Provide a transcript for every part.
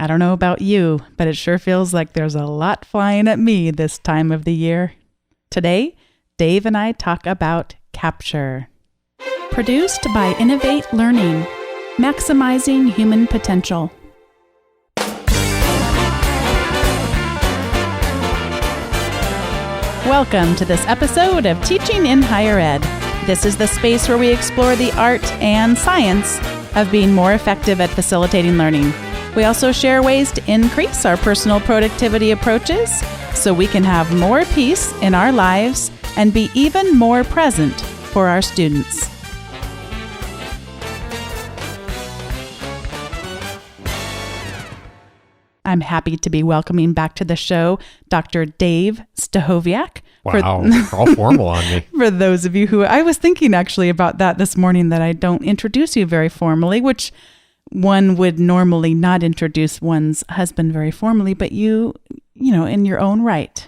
I don't know about you, but it sure feels like there's a lot flying at me this time of the year. Today, Dave and I talk about capture. Produced by Innovate Learning, maximizing human potential. Welcome to this episode of Teaching in Higher Ed. This is the space where we explore the art and science of being more effective at facilitating learning. We also share ways to increase our personal productivity approaches so we can have more peace in our lives and be even more present for our students. I'm happy to be welcoming back to the show Dr. Dave Stachowiak. Wow, you're all formal on me. For those of you who, I was thinking actually about that this morning, that I don't introduce you very formally, which one would normally not introduce one's husband very formally, but you know, in your own right,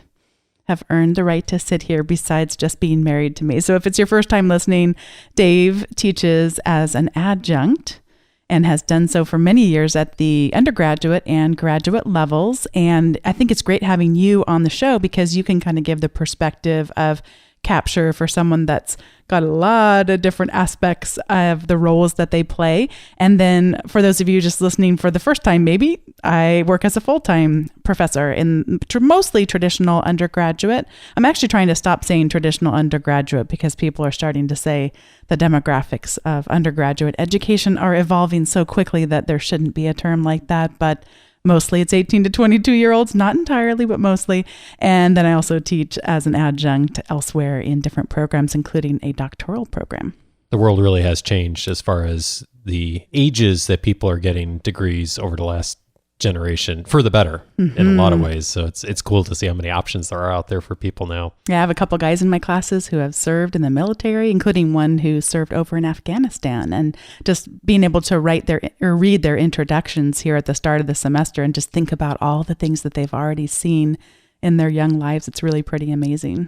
have earned the right to sit here besides just being married to me. So if it's your first time listening, Dave teaches as an adjunct and has done so for many years at the undergraduate and graduate levels. And I think it's great having you on the show because you can kind of give the perspective of capture for someone that's got a lot of different aspects of the roles that they play. And then for those of you just listening for the first time, maybe I work as a full-time professor in mostly traditional undergraduate. I'm actually trying to stop saying traditional undergraduate because people are starting to say the demographics of undergraduate education are evolving so quickly that there shouldn't be a term like that. But mostly it's 18 to 22-year-olds, not entirely, but mostly. And then I also teach as an adjunct elsewhere in different programs, including a doctoral program. The world really has changed as far as the ages that people are getting degrees over the last generation, for the better in a lot of ways. So it's cool to see how many options there are out there for people now. Yeah, I have a couple guys in my classes who have served in the military, including one who served over in Afghanistan. And just being able to read their introductions here at the start of the semester and just think about all the things that they've already seen in their young lives, it's really pretty amazing.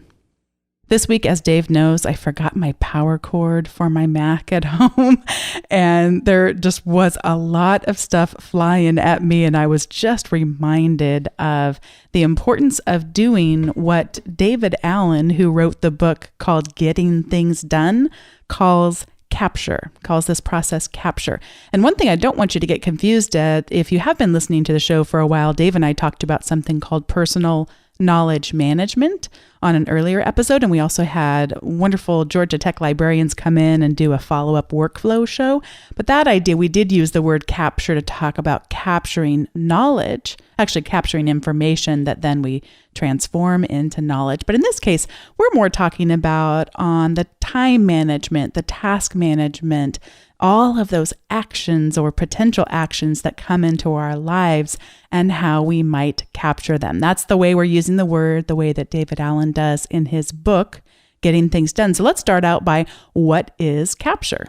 This week, as Dave knows, I forgot my power cord for my Mac at home, and there just was a lot of stuff flying at me, and I was just reminded of the importance of doing what David Allen, who wrote the book called Getting Things Done, calls this process capture. And one thing I don't want you to get confused at, if you have been listening to the show for a while, Dave and I talked about something called personal knowledge management on an earlier episode. And we also had wonderful Georgia Tech librarians come in and do a follow-up workflow show. But that idea, we did use the word capture to talk about capturing knowledge, actually capturing information that then we transform into knowledge. But in this case, we're more talking about on the time management, the task management, all of those actions or potential actions that come into our lives and how we might capture them. That's the way we're using the word, the way that David Allen does in his book, Getting Things Done. So let's start out by, what is capture?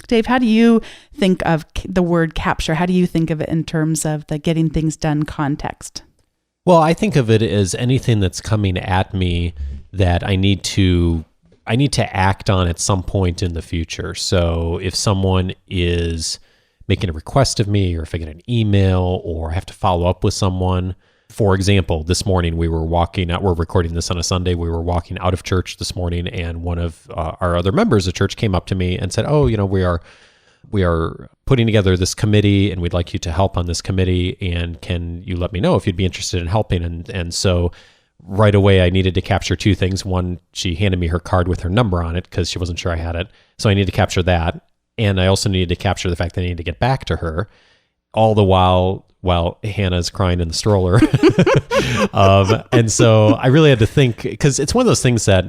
Dave, how do you think of the word capture? How do you think of it in terms of the getting things done context? Well, I think of it as anything that's coming at me that I need to act on at some point in the future. So if someone is making a request of me, or if I get an email, or I have to follow up with someone. For example, this morning we were walking out, we're recording this on a Sunday, we were walking out of church this morning, and one of our other members of church came up to me and said, we are putting together this committee and we'd like you to help on this committee, and can you let me know if you'd be interested in helping? And so right away, I needed to capture two things. One, she handed me her card with her number on it because she wasn't sure I had it. So I needed to capture that. And I also needed to capture the fact that I needed to get back to her, all the while Hannah's crying in the stroller. And so I really had to think, because it's one of those things that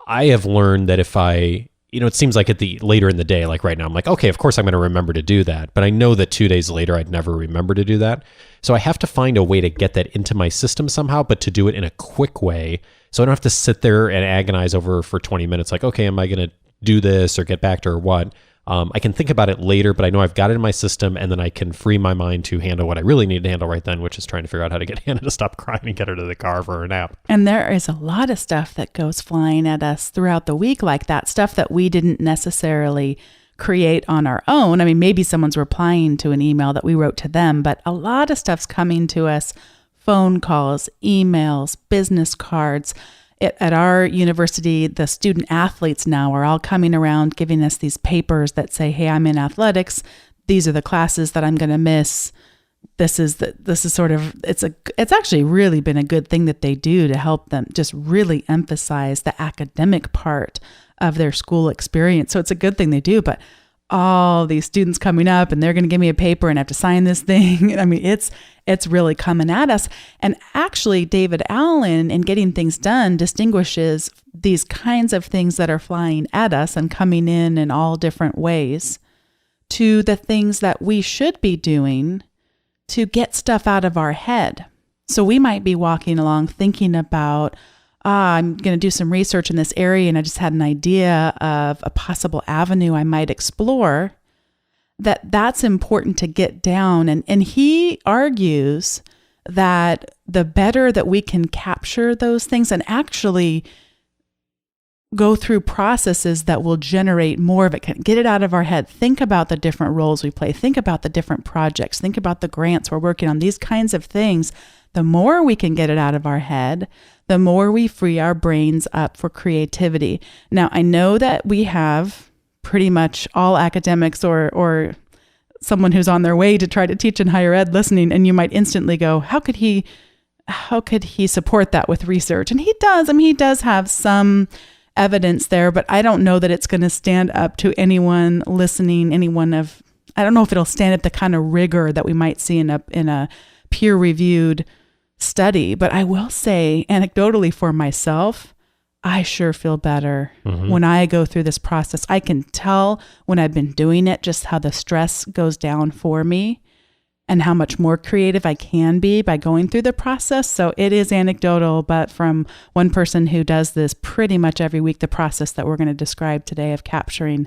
I have learned that if I, it seems like later in the day, like right now, I'm like, okay, of course I'm going to remember to do that. But I know that 2 days later, I'd never remember to do that. So I have to find a way to get that into my system somehow, but to do it in a quick way. So I don't have to sit there and agonize over for 20 minutes. Like, okay, am I going to do this or get back to her or what? I can think about it later, but I know I've got it in my system, and then I can free my mind to handle what I really need to handle right then, which is trying to figure out how to get Hannah to stop crying and get her to the car for her nap. And there is a lot of stuff that goes flying at us throughout the week like that, stuff that we didn't necessarily create on our own. I mean, maybe someone's replying to an email that we wrote to them, but a lot of stuff's coming to us, phone calls, emails, business cards. At our university, the student athletes now are all coming around giving us these papers that say, hey, I'm in athletics. These are the classes that I'm going to miss. This is sort of, it's actually really been a good thing that they do to help them just really emphasize the academic part of their school experience. So it's a good thing they do, but all these students coming up and they're going to give me a paper and I have to sign this thing. I mean, it's really coming at us. And actually, David Allen, in Getting Things Done, distinguishes these kinds of things that are flying at us and coming in all different ways to the things that we should be doing to get stuff out of our head. So we might be walking along thinking about, I'm going to do some research in this area and I just had an idea of a possible avenue I might explore, that's important to get down. And he argues that the better that we can capture those things and actually go through processes that will generate more of it, get it out of our head, think about the different roles we play, think about the different projects, think about the grants we're working on, these kinds of things. The more we can get it out of our head, the more we free our brains up for creativity. Now, I know that we have pretty much all academics or someone who's on their way to try to teach in higher ed listening, and you might instantly go, how could he support that with research? And he does. I mean, he does have some evidence there, but I don't know that it's going to stand up to anyone listening, I don't know if it'll stand up the kind of rigor that we might see in a peer-reviewed study. But I will say, anecdotally for myself, I sure feel better when I go through this process. I can tell when I've been doing it just how the stress goes down for me and how much more creative I can be by going through the process. So it is anecdotal, but from one person who does this pretty much every week, the process that we're going to describe today of capturing,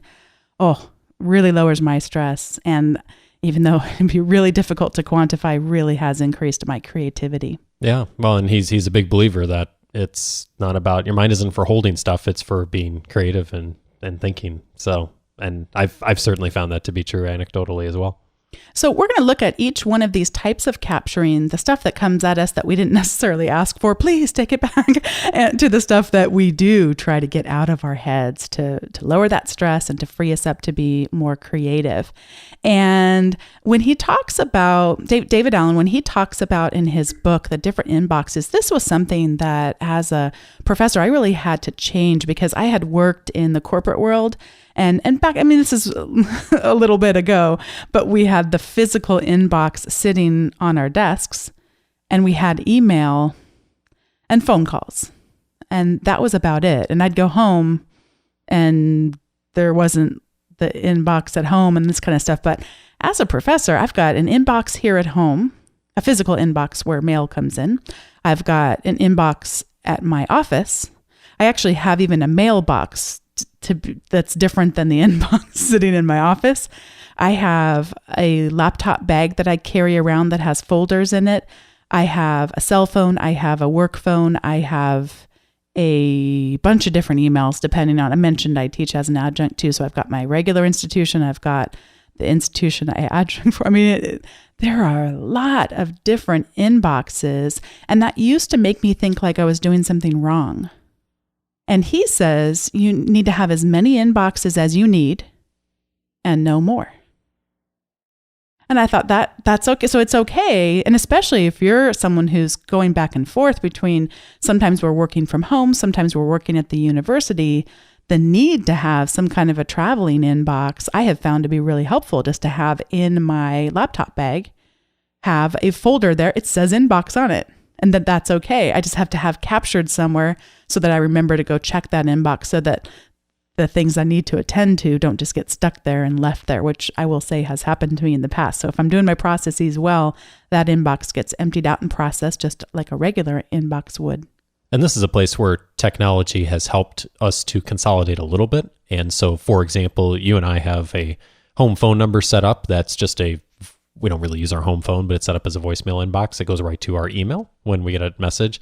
really lowers my stress. And even though it'd be really difficult to quantify, really has increased my creativity. Yeah. Well, and he's a big believer that it's not about, your mind isn't for holding stuff, it's for being creative and thinking. So, and I've certainly found that to be true anecdotally as well. So we're going to look at each one of these types of capturing, the stuff that comes at us that we didn't necessarily ask for, please take it back, and to the stuff that we do try to get out of our heads to lower that stress and to free us up to be more creative. And when he talks about, David Allen, when he talks about in his book, the different inboxes, this was something that as a professor, I really had to change because I had worked in the corporate world. And back, I mean, this is a little bit ago, but we had the physical inbox sitting on our desks and we had email and phone calls. And that was about it. And I'd go home and there wasn't the inbox at home and this kind of stuff. But as a professor, I've got an inbox here at home, a physical inbox where mail comes in. I've got an inbox at my office. I actually have even a mailbox that's different than the inbox sitting in my office. I have a laptop bag that I carry around that has folders in it. I have a cell phone. I have a work phone. I have a bunch of different emails depending on, I mentioned I teach as an adjunct too. So I've got my regular institution. I've got the institution I adjunct for. I mean, there are a lot of different inboxes, and that used to make me think like I was doing something wrong. And he says you need to have as many inboxes as you need and no more. And I thought that's okay. So it's okay. And especially if you're someone who's going back and forth between, sometimes we're working from home, sometimes we're working at the university, the need to have some kind of a traveling inbox, I have found to be really helpful, just to have in my laptop bag, have a folder there. It says inbox on it. And that's okay. I just have to have captured somewhere so that I remember to go check that inbox so that the things I need to attend to don't just get stuck there and left there, which I will say has happened to me in the past. So if I'm doing my processes well, that inbox gets emptied out and processed just like a regular inbox would. And this is a place where technology has helped us to consolidate a little bit. And so, for example, you and I have a home phone number set up that's just a we don't really use our home phone, but it's set up as a voicemail inbox. It goes right to our email when we get a message.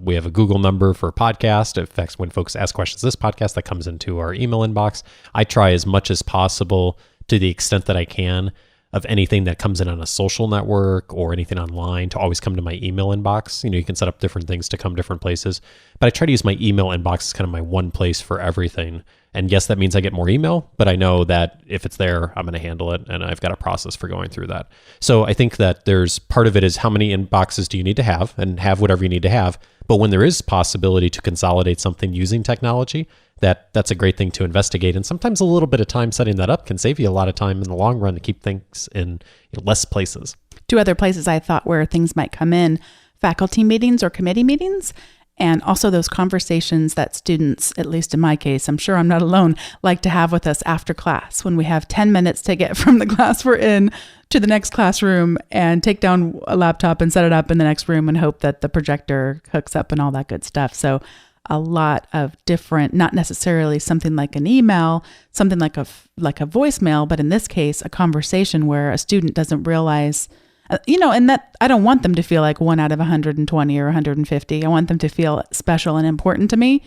We have a Google number for podcast. In fact, when folks ask questions this podcast, that comes into our email inbox. I try as much as possible, to the extent that I can, of anything that comes in on a social network or anything online, to always come to my email inbox. You can set up different things to come different places, but I try to use my email inbox as kind of my one place for everything. And yes, that means I get more email, but I know that if it's there, I'm going to handle it, and I've got a process for going through that. So I think that there's part of it is how many inboxes do you need to have, and have whatever you need to have. But when there is possibility to consolidate something using technology, that's a great thing to investigate. And sometimes a little bit of time setting that up can save you a lot of time in the long run to keep things in less places. Two other places I thought where things might come in: faculty meetings or committee meetings, and also those conversations that students, at least in my case, I'm sure I'm not alone, like to have with us after class, when we have 10 minutes to get from the class we're in to the next classroom and take down a laptop and set it up in the next room and hope that the projector hooks up and all that good stuff. So a lot of different, not necessarily something like an email, something like a voicemail, but in this case, a conversation where a student doesn't realize, and that I don't want them to feel like 1 out of 120 or 150. I want them to feel special and important to me.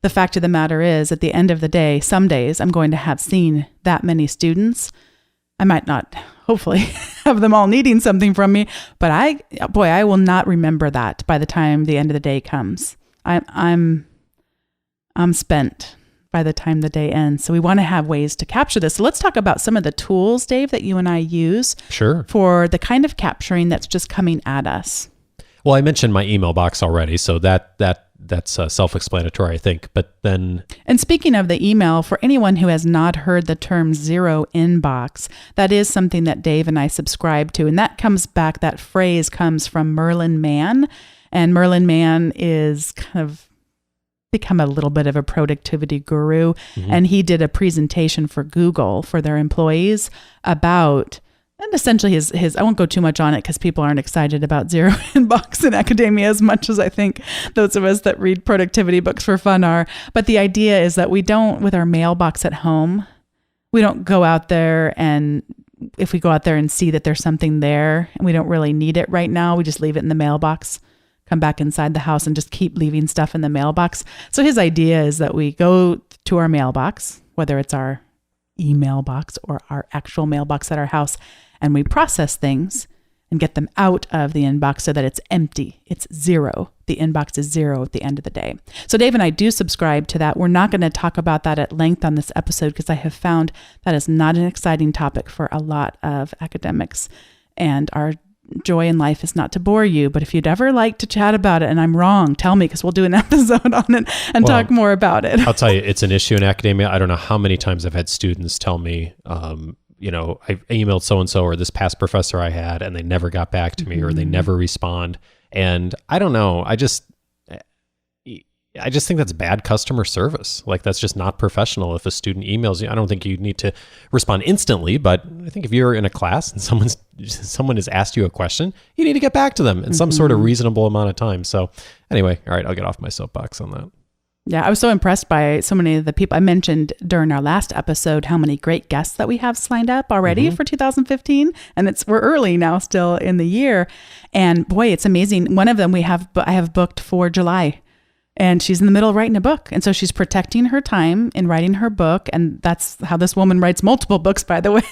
The fact of the matter is, at the end of the day, some days I'm going to have seen that many students. I might not, hopefully, have them all needing something from me, but I will not remember that by the time the end of the day comes. I'm spent by the time the day ends. So we want to have ways to capture this. So let's talk about some of the tools, Dave, that you and I use for the kind of capturing that's just coming at us. Well, I mentioned my email box already, so that's self-explanatory, I think. But then, and speaking of the email, for anyone who has not heard the term zero inbox, that is something that Dave and I subscribe to, and that phrase comes from Merlin Mann. And Merlin Mann is kind of become a little bit of a productivity guru. Mm-hmm. And he did a presentation for Google for their employees about, and essentially his I won't go too much on it because people aren't excited about zero inbox in academia as much as I think those of us that read productivity books for fun are. But the idea is that we don't, with our mailbox at home, we don't go out there, and if we go out there and see that there's something there and we don't really need it right now, we just leave it in the mailbox, come back inside the house and just keep leaving stuff in the mailbox. So his idea is that we go to our mailbox, whether it's our email box or our actual mailbox at our house, and we process things and get them out of the inbox so that it's empty. It's zero. The inbox is zero at the end of the day. So Dave and I do subscribe to that. We're not going to talk about that at length on this episode because I have found that is not an exciting topic for a lot of academics, and our joy in life is not to bore you, but if you'd ever like to chat about it and I'm wrong, tell me, because we'll do an episode on it and talk more about it. I'll tell you, it's an issue in academia. I don't know how many times I've had students tell me, I emailed so-and-so or this past professor I had, and they never got back to me or they never respond. And I don't know. I just think that's bad customer service. Like, that's just not professional. If a student emails you, I don't think you need to respond instantly, but I think if you're in a class and someone has asked you a question, you need to get back to them in some sort of reasonable amount of time. So anyway, all right, I'll get off my soapbox on that. Yeah, I was so impressed by so many of the people I mentioned during our last episode, how many great guests that we have signed up already for 2015. And we're early now still in the year. And boy, it's amazing. One of them I have booked for July. And she's in the middle of writing a book. And so she's protecting her time in writing her book. And that's how this woman writes multiple books, by the way.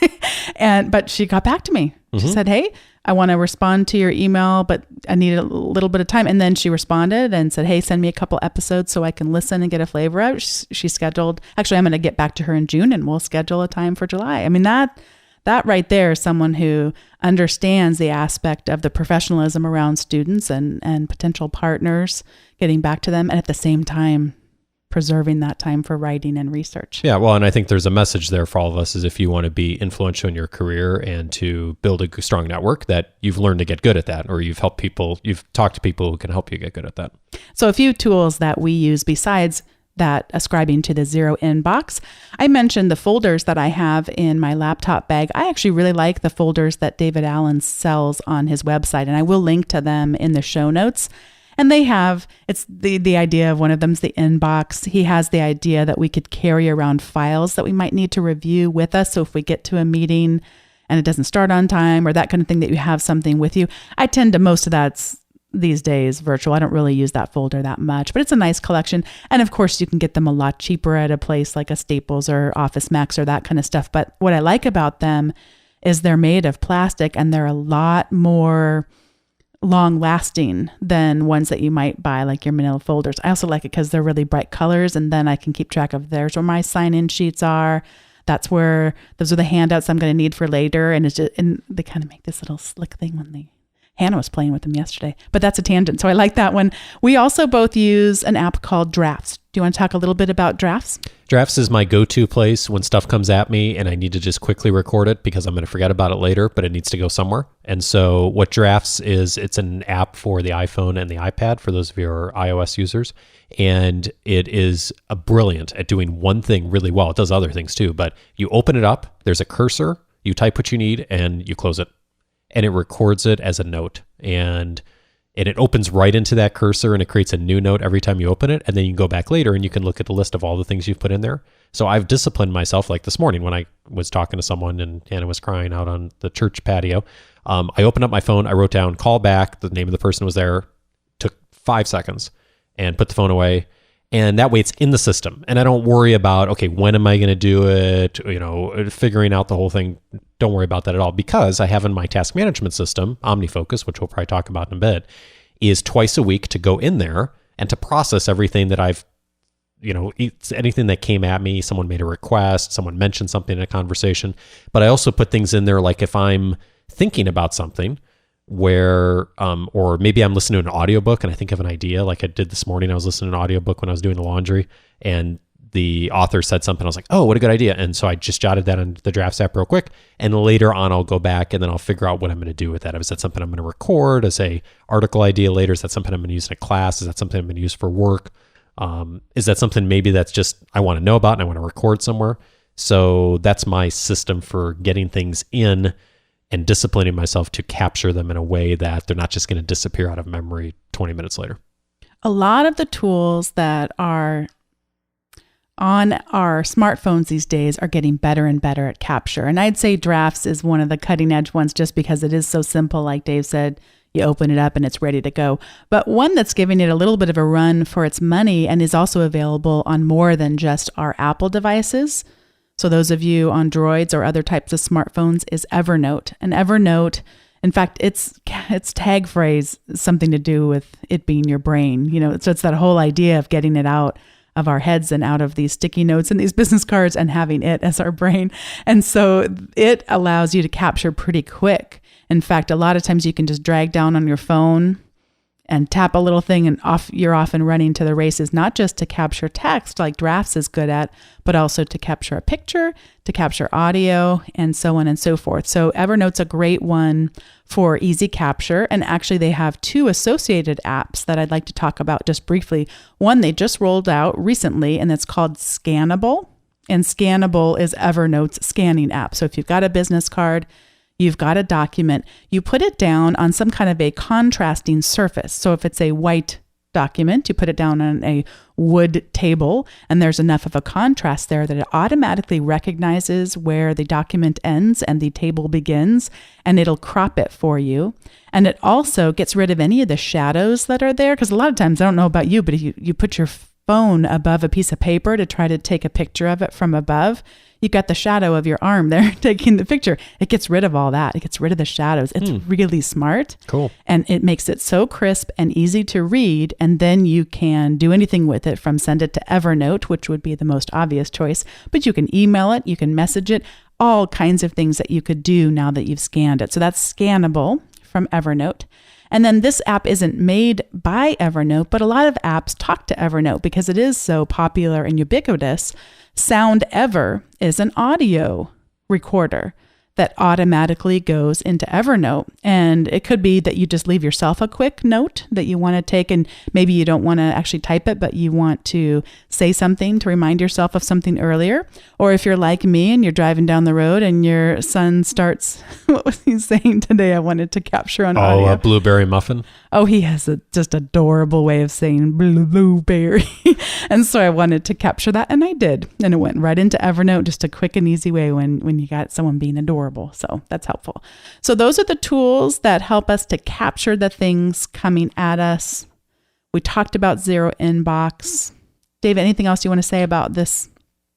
But she got back to me. She said, hey, I want to respond to your email, but I need a little bit of time. And then she responded and said, hey, send me a couple episodes so I can listen and get a flavor out. She scheduled, actually, I'm going to get back to her in June and we'll schedule a time for July. I mean, that right there is someone who understands the aspect of the professionalism around students and potential partners, getting back to them, and at the same time, preserving that time for writing and research. Yeah, well, and I think there's a message there for all of us is if you want to be influential in your career and to build a strong network, that you've learned to get good at that, or you've talked to people who can help you get good at that. So a few tools that we use besides that ascribing to the zero inbox. I mentioned the folders that I have in my laptop bag. I actually really like the folders that David Allen sells on his website, and I will link to them in the show notes. And they have, it's the idea of one of them's the inbox. He has the idea that we could carry around files that we might need to review with us. So if we get to a meeting and it doesn't start on time or that kind of thing, that you have something with you. I tend to, most of that's these days virtual. I don't really use that folder that much, but it's a nice collection. And of course you can get them a lot cheaper at a place like a Staples or Office Max or that kind of stuff. But what I like about them is they're made of plastic and they're a lot more long lasting than ones that you might buy like your manila folders. I also like it because they're really bright colors, and then I can keep track of there's where my sign-in sheets are. Those are the handouts I'm going to need for later. And it's just, and they kind of make this little slick thing when Hannah was playing with them yesterday, but that's a tangent. So I like that one. We also both use an app called Drafts. Do you want to talk a little bit about Drafts? Drafts is my go-to place when stuff comes at me and I need to just quickly record it because I'm going to forget about it later, but it needs to go somewhere. And so what Drafts is, it's an app for the iPhone and the iPad for those of you who are iOS users. And it is brilliant at doing one thing really well. It does other things too, but you open it up, there's a cursor, you type what you need, and you close it. And it records it as a note. And it opens right into that cursor, and it creates a new note every time you open it. And then you can go back later and you can look at the list of all the things you've put in there. So I've disciplined myself, like this morning when I was talking to someone and Hannah was crying out on the church patio. I opened up my phone, I wrote down call back, the name of the person was there, took 5 seconds and put the phone away. And that way it's in the system. And I don't worry about, okay, when am I going to do it? Figuring out the whole thing. Don't worry about that at all, because I have in my task management system, OmniFocus, which we'll probably talk about in a bit, is twice a week to go in there and to process everything that I've, anything that came at me. Someone made a request, someone mentioned something in a conversation. But I also put things in there like if I'm thinking about something, where or maybe I'm listening to an audiobook and I think of an idea, like I did this morning. I was listening to an audiobook when I was doing the laundry, and the author said something. I was like, oh, what a good idea. And so I just jotted that on the Drafts app real quick, and later on I'll go back and then I'll figure out what I'm going to do with that. Is that something I'm going to record as a article idea later? Is that something I'm going to use in a class? Is that something I'm going to use for work? Is that something maybe that's just I want to know about and I want to record somewhere? So that's my system for getting things in and disciplining myself to capture them in a way that they're not just going to disappear out of memory 20 minutes later. A lot of the tools that are on our smartphones these days are getting better and better at capture. And I'd say Drafts is one of the cutting edge ones just because it is so simple. Like Dave said, you open it up and it's ready to go. But one that's giving it a little bit of a run for its money and is also available on more than just our Apple devices. So those of you on Droids or other types of smartphones is Evernote. And Evernote, in fact, its tag phrase is something to do with it being your brain. So it's that whole idea of getting it out of our heads and out of these sticky notes and these business cards and having it as our brain. And so it allows you to capture pretty quick. In fact, a lot of times you can just drag down on your phone and tap a little thing and you're off and running to the races, not just to capture text like Drafts is good at, but also to capture a picture, to capture audio, and so on and so forth. So Evernote's a great one for easy capture. And actually they have 2 associated apps that I'd like to talk about just briefly. One they just rolled out recently, and it's called Scannable. And Scannable is Evernote's scanning app. So if you've got a business card, you've got a document, you put it down on some kind of a contrasting surface. So if it's a white document, you put it down on a wood table, and there's enough of a contrast there that it automatically recognizes where the document ends and the table begins, and it'll crop it for you. And it also gets rid of any of the shadows that are there, because a lot of times, I don't know about you, but if you put your phone above a piece of paper to try to take a picture of it from above, you got the shadow of your arm there taking the picture. It gets rid of all that. It gets rid of the shadows. It's really smart. Cool. And it makes it so crisp and easy to read. And then you can do anything with it, from send it to Evernote, which would be the most obvious choice. But you can email it, you can message it, all kinds of things that you could do now that you've scanned it. So that's Scannable from Evernote. And then this app isn't made by Evernote, but a lot of apps talk to Evernote because it is so popular and ubiquitous. SoundEver is an audio recorder that automatically goes into Evernote. And it could be that you just leave yourself a quick note that you want to take, and maybe you don't want to actually type it, but you want to say something to remind yourself of something earlier. Or if you're like me and you're driving down the road and your son starts, what was he saying today? I wanted to capture on audio. A blueberry muffin. Oh, he has a just adorable way of saying blueberry. And so I wanted to capture that, and I did. And it went right into Evernote, just a quick and easy way when you got someone being adorable. horrible. So that's helpful. So those are the tools that help us to capture the things coming at us. We talked about zero inbox. Dave, anything else you want to say about this?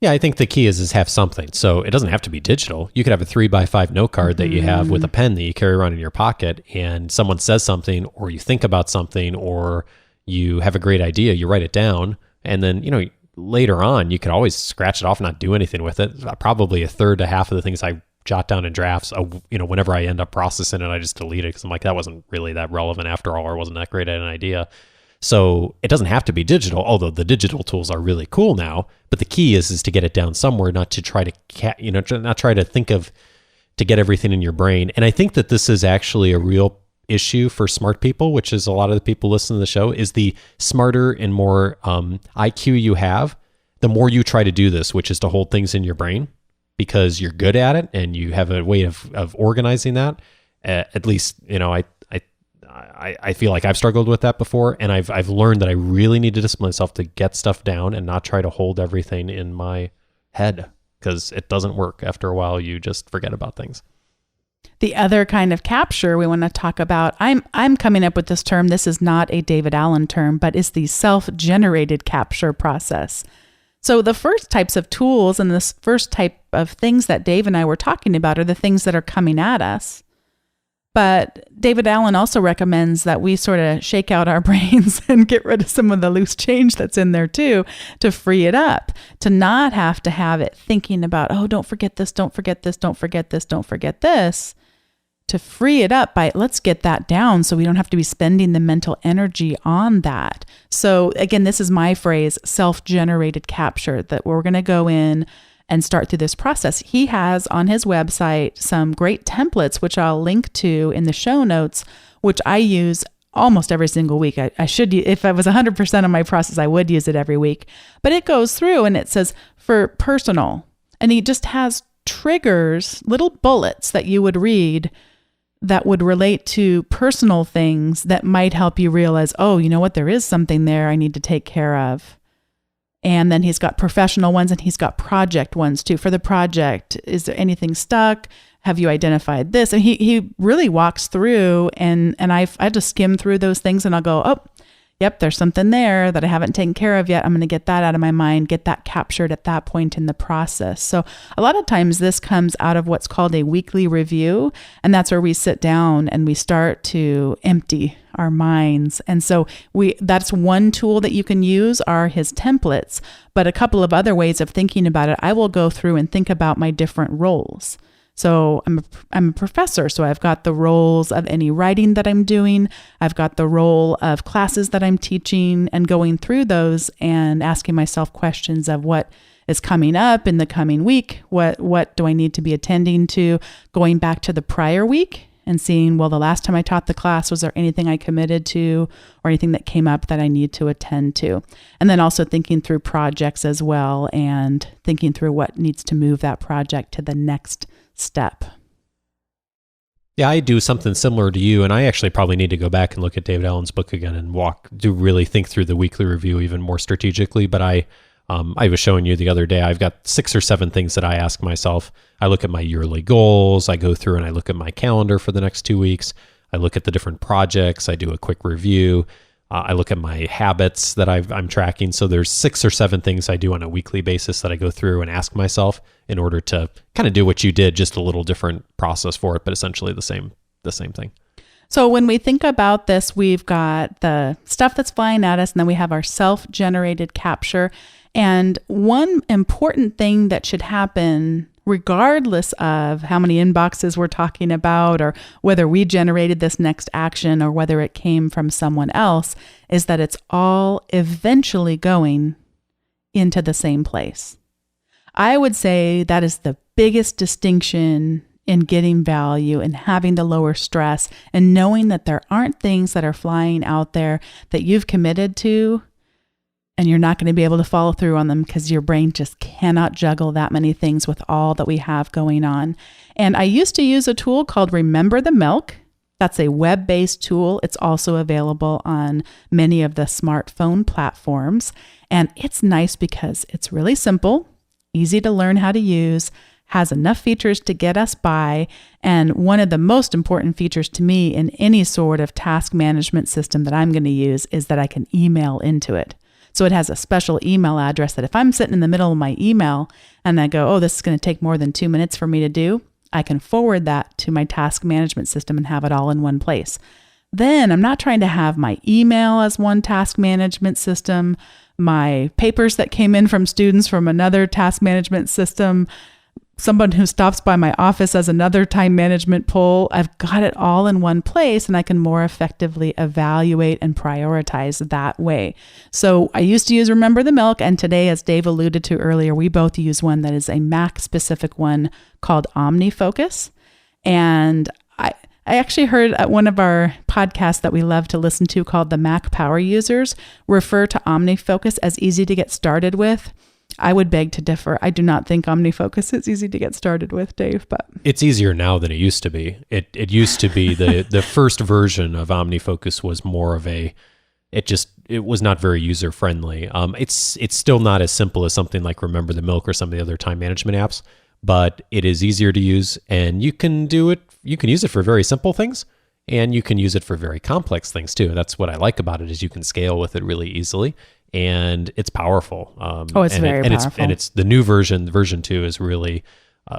Yeah, I think the key is have something. So it doesn't have to be digital. You could have a 3x5 note card that you have with a pen that you carry around in your pocket, and someone says something, or you think about something, or you have a great idea, you write it down, and then, later on, you could always scratch it off and not do anything with it. Probably a third to half of the things I jot down in drafts, whenever I end up processing it, I just delete it because I'm like, that wasn't really that relevant after all, or wasn't that great an idea. So it doesn't have to be digital, although the digital tools are really cool now. But the key is to get it down somewhere, not to try to, not try to think of to get everything in your brain. And I think that this is actually a real issue for smart people, which is a lot of the people listening to the show, is the smarter and more IQ you have, the more you try to do this, which is to hold things in your brain because you're good at it and you have a way of organizing that. At least, I feel like I've struggled with that before, and I've learned that I really need to discipline myself to get stuff down and not try to hold everything in my head, because it doesn't work. After a while, you just forget about things. The other kind of capture we want to talk about, I'm coming up with this term. This is not a David Allen term, but it's the self-generated capture process. So the first types of tools and this first type of things that Dave and I were talking about are the things that are coming at us. But David Allen also recommends that we sort of shake out our brains and get rid of some of the loose change that's in there too, to free it up, to not have to have it thinking about, oh, don't forget this, don't forget this, don't forget this, don't forget this, to free it up by let's get that down so we don't have to be spending the mental energy on that. So again, this is my phrase, self-generated capture, that we're going to go in and start through this process. He has on his website some great templates, which I'll link to in the show notes, which I use almost every single week. I should, if I was 100% of my process, I would use it every week. But it goes through and it says for personal, and he just has triggers, little bullets that you would read that would relate to personal things that might help you realize, oh, you know what, there is something there I need to take care of. And then he's got professional ones and he's got project ones too. For the project, is there anything stuck? Have you identified this? And he really walks through and I just skim through those things and I'll go, oh, yep, there's something there that I haven't taken care of yet. I'm going to get that out of my mind, get that captured at that point in the process. So a lot of times this comes out of what's called a weekly review. And that's where we sit down and we start to empty our minds. And so that's one tool that you can use are his templates, but a couple of other ways of thinking about it. I will go through and think about my different roles. So I'm a professor, so I've got the roles of any writing that I'm doing. I've got the role of classes that I'm teaching and going through those and asking myself questions of what is coming up in the coming week. What do I need to be attending to? Going back to the prior week and seeing, well, the last time I taught the class, was there anything I committed to or anything that came up that I need to attend to? And then also thinking through projects as well and thinking through what needs to move that project to the next step. Yeah, I do something similar to you, and I actually probably need to go back and look at David Allen's book again and really think through the weekly review even more strategically. But I was showing you the other day, I've got 6 or 7 things that I ask myself. I look at my yearly goals. I go through and I look at my calendar for the next 2 weeks. I look at the different projects. I do a quick review. I look at my habits that I'm tracking. So there's 6 or 7 things I do on a weekly basis that I go through and ask myself in order to kind of do what you did, just a little different process for it, but essentially the same thing. So when we think about this, we've got the stuff that's flying at us, and then we have our self-generated capture. And one important thing that should happen, regardless of how many inboxes we're talking about or whether we generated this next action or whether it came from someone else, is that it's all eventually going into the same place. I would say that is the biggest distinction in getting value and having the lower stress and knowing that there aren't things that are flying out there that you've committed to and you're not going to be able to follow through on them because your brain just cannot juggle that many things with all that we have going on. And I used to use a tool called Remember the Milk. That's a web-based tool. It's also available on many of the smartphone platforms. And it's nice because it's really simple, easy to learn how to use, has enough features to get us by. And one of the most important features to me in any sort of task management system that I'm going to use is that I can email into it. So it has a special email address that if I'm sitting in the middle of my email and I go, oh, this is going to take more than 2 minutes for me to do, I can forward that to my task management system and have it all in one place. Then I'm not trying to have my email as one task management system, my papers that came in from students from another task management system, someone who stops by my office as another time management pool. I've got it all in one place and I can more effectively evaluate and prioritize that way. So I used to use Remember the Milk, and today, as Dave alluded to earlier, we both use one that is a Mac specific one called OmniFocus. And I actually heard at one of our podcasts that we love to listen to called the Mac Power Users refer to OmniFocus as easy to get started with. I would beg to differ. I do not think OmniFocus is easy to get started with, Dave, but it's easier now than it used to be. It used to be the first version of OmniFocus was more of it was not very user friendly. It's still not as simple as something like Remember the Milk or some of the other time management apps, but it is easier to use, and you can use it for very simple things, and you can use it for very complex things too. That's what I like about it, is you can scale with it really easily, and it's powerful. It's very powerful. It's the new version 2 is really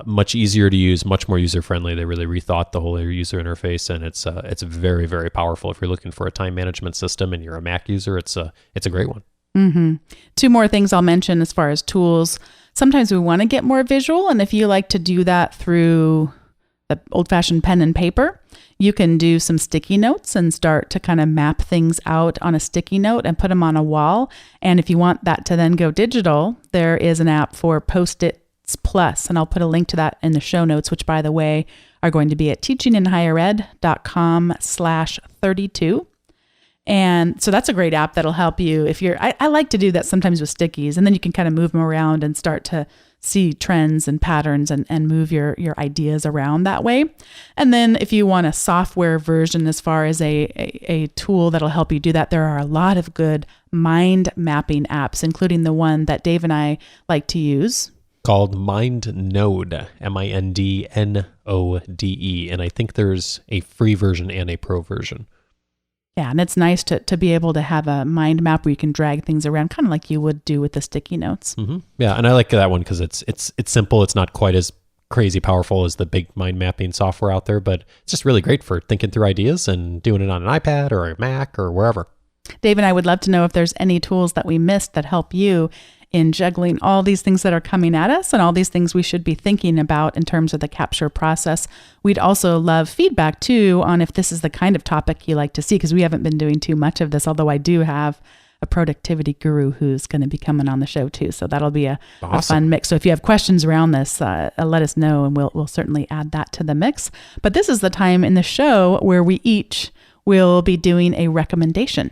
much easier to use, much more user friendly. They really rethought the whole user interface, and it's very, very powerful. If you're looking for a time management system and you're a Mac user, it's a great one. Mm-hmm. 2 more things I'll mention as far as tools. Sometimes we want to get more visual, and if you like to do that through the old-fashioned pen and paper, you can do some sticky notes and start to kind of map things out on a sticky note and put them on a wall. And if you want that to then go digital, there is an app for Post-its Plus, and I'll put a link to that in the show notes, which, by the way, are going to be at teachinginhighered.com/32. And so that's a great app that'll help you if I like to do that sometimes with stickies, and then you can kind of move them around and start to see trends and patterns and move your ideas around that way. And then if you want a software version as far as a tool that'll help you do that, there are a lot of good mind mapping apps, including the one that Dave and I like to use, called MindNode, MindNode. And I think there's a free version and a pro version. Yeah, and it's nice to be able to have a mind map where you can drag things around, kind of like you would do with the sticky notes. Mm-hmm. Yeah, and I like that one because it's simple. It's not quite as crazy powerful as the big mind mapping software out there, but it's just really great for thinking through ideas and doing it on an iPad or a Mac or wherever. Dave and I would love to know if there's any tools that we missed that help you in juggling all these things that are coming at us and all these things we should be thinking about in terms of the capture process. We'd also love feedback too on if this is the kind of topic you like to see, because we haven't been doing too much of this, although I do have a productivity guru who's going to be coming on the show too. So that'll be a fun mix. So if you have questions around this, let us know, and we'll certainly add that to the mix. But this is the time in the show where we each will be doing a recommendation.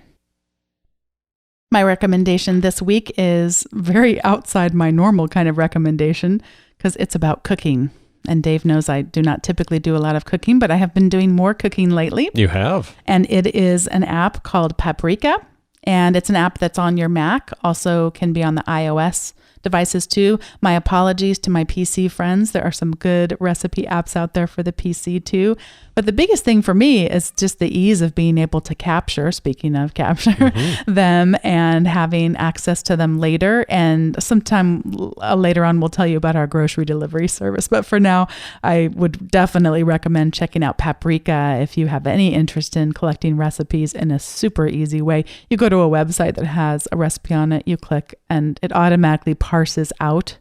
My recommendation this week is very outside my normal kind of recommendation because it's about cooking. And Dave knows I do not typically do a lot of cooking, but I have been doing more cooking lately. You have. And it is an app called Paprika. And it's an app that's on your Mac, also can be on the iOS devices too. My apologies to my PC friends. There are some good recipe apps out there for the PC too. But the biggest thing for me is just the ease of being able to capture, speaking of capture, them and having access to them later. And sometime later on, we'll tell you about our grocery delivery service. But for now, I would definitely recommend checking out Paprika if you have any interest in collecting recipes in a super easy way. You go to a website that has a recipe on it, you click, and it automatically parses out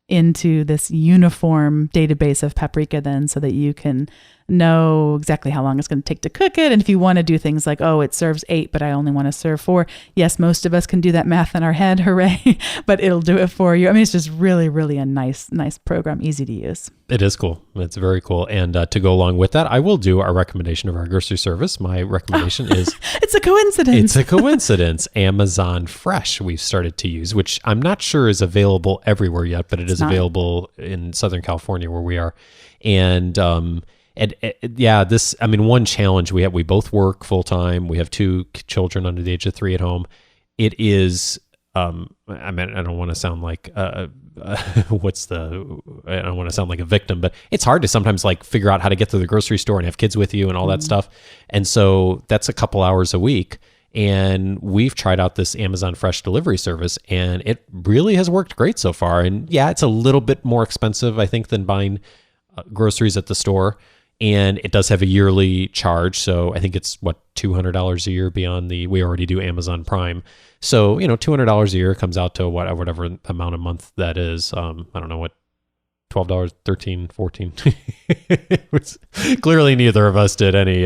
into this uniform database of Paprika then, so that you can know exactly how long it's going to take to cook it. And if you want to do things like, oh, it serves 8, but I only want to serve 4. Yes, most of us can do that math in our head. Hooray. But it'll do it for you. I mean, it's just really, really a nice program, easy to use. It is cool. It's very cool. And to go along with that, I will do our recommendation of our grocery service. My recommendation is... It's a coincidence. It's a coincidence. Amazon Fresh we've started to use, which I'm not sure is available everywhere yet, but it is available in Southern California where we are. And one challenge we have, we both work full time. We have 2 children under the age of 3 at home. It is, I don't want to sound like I don't want to sound like a victim, but it's hard to sometimes like figure out how to get to the grocery store and have kids with you and all that stuff. And so that's a couple hours a week. And we've tried out this Amazon Fresh delivery service, and it really has worked great so far. And yeah, it's a little bit more expensive, I think, than buying groceries at the store. And it does have a yearly charge. So I think it's $200 a year beyond we already do Amazon Prime. So, $200 a year comes out to whatever amount a month that is. I don't know what, $12, $13, $14. Clearly neither of us did any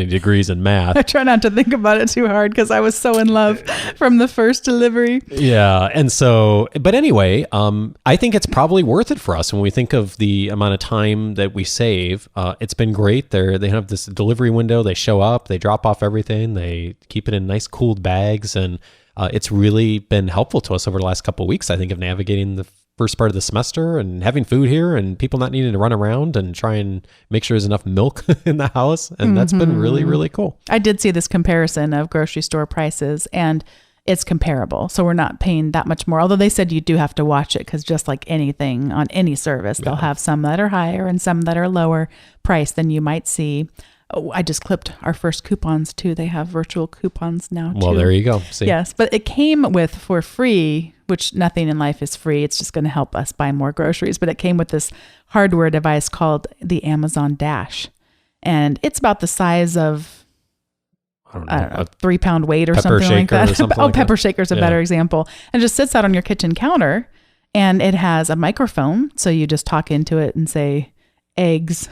degrees in math. I try not to think about it too hard because I was so in love from the first delivery. Yeah. And so, but anyway, I think it's probably worth it for us when we think of the amount of time that we save. It's been great. They have this delivery window. They show up, they drop off everything. They keep it in nice cooled bags. And it's really been helpful to us over the last couple of weeks, I think, of navigating the first part of the semester and having food here and people not needing to run around and try and make sure there's enough milk in the house. And that's been really, really cool. I did see this comparison of grocery store prices, and it's comparable. So we're not paying that much more. Although they said you do have to watch it because just like anything on any service, they'll have some that are higher and some that are lower price than you might see. Oh, I just clipped our first coupons too. They have virtual coupons now too. Well, there you go. See? Yes, but it came with for free, which nothing in life is free. It's just going to help us buy more groceries. But it came with this hardware device called the Amazon Dash. And it's about the size of, I don't know, a 3-pound weight or something like that. Pepper shaker's a better example. And it just sits out on your kitchen counter, and it has a microphone. So you just talk into it and say eggs,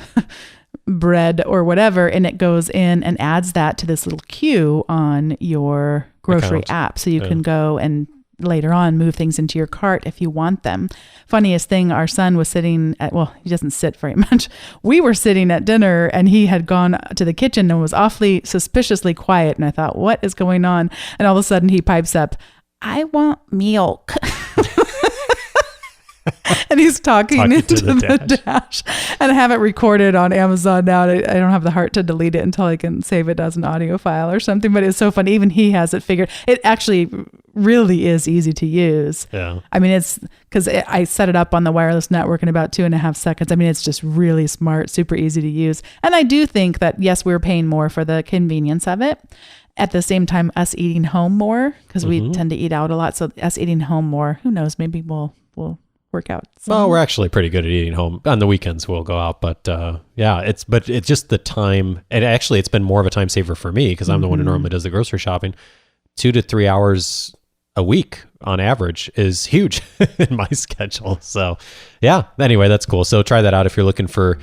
bread, or whatever, and it goes in and adds that to this little queue on your grocery app. So you can go and later on move things into your cart if you want them. Funniest thing, our son was sitting at, well, he doesn't sit very much. We were sitting at dinner and he had gone to the kitchen and was awfully suspiciously quiet. And I thought, what is going on? And all of a sudden he pipes up, "I want milk." And he's talking into the dash. And I have it recorded on Amazon now. I don't have the heart to delete it until I can save it as an audio file or something. But it's so fun. Even he has it figured. It actually really is easy to use. Yeah. I mean, it's because I set it up on the wireless network in about 2.5 seconds. I mean, it's just really smart, super easy to use. And I do think that, yes, we're paying more for the convenience of it. At the same time, us eating home more, because we tend to eat out a lot. So us eating home more, who knows, maybe we'll work out. Well, we're actually pretty good at eating home. On the weekends we'll go out, but it's just the time. And actually it's been more of a time saver for me because I'm the one who normally does the grocery shopping. 2 to 3 hours a week on average is huge in my schedule. So yeah, anyway, that's cool. So try that out if you're looking for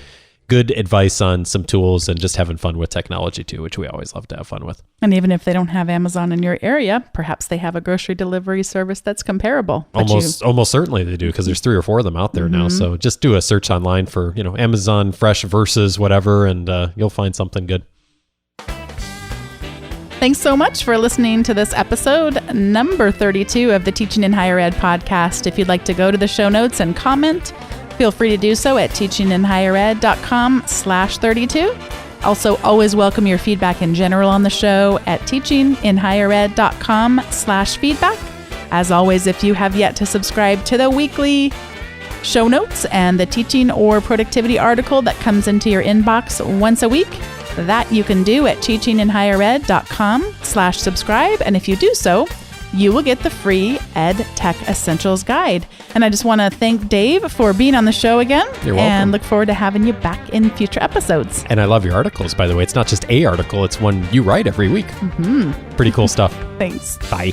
good advice on some tools and just having fun with technology too, which we always love to have fun with. And even if they don't have Amazon in your area, perhaps they have a grocery delivery service that's comparable. Almost certainly they do, because there's 3 or 4 of them out there now. So just do a search online for, Amazon Fresh versus whatever, and you'll find something good. Thanks so much for listening to this episode, number 32 of the Teaching in Higher Ed podcast. If you'd like to go to the show notes and comment, feel free to do so at teachinginhighered.com/32. Also, always welcome your feedback in general on the show at teachinginhighered.com/feedback. As always, if you have yet to subscribe to the weekly show notes and the teaching or productivity article that comes into your inbox once a week, that you can do at teachinginhighered.com/subscribe. And if you do so, you will get the free Ed Tech Essentials Guide. And I just want to thank Dave for being on the show again. You're welcome. And look forward to having you back in future episodes. And I love your articles, by the way. It's not just a article, it's one you write every week. Pretty cool stuff. Thanks. Bye.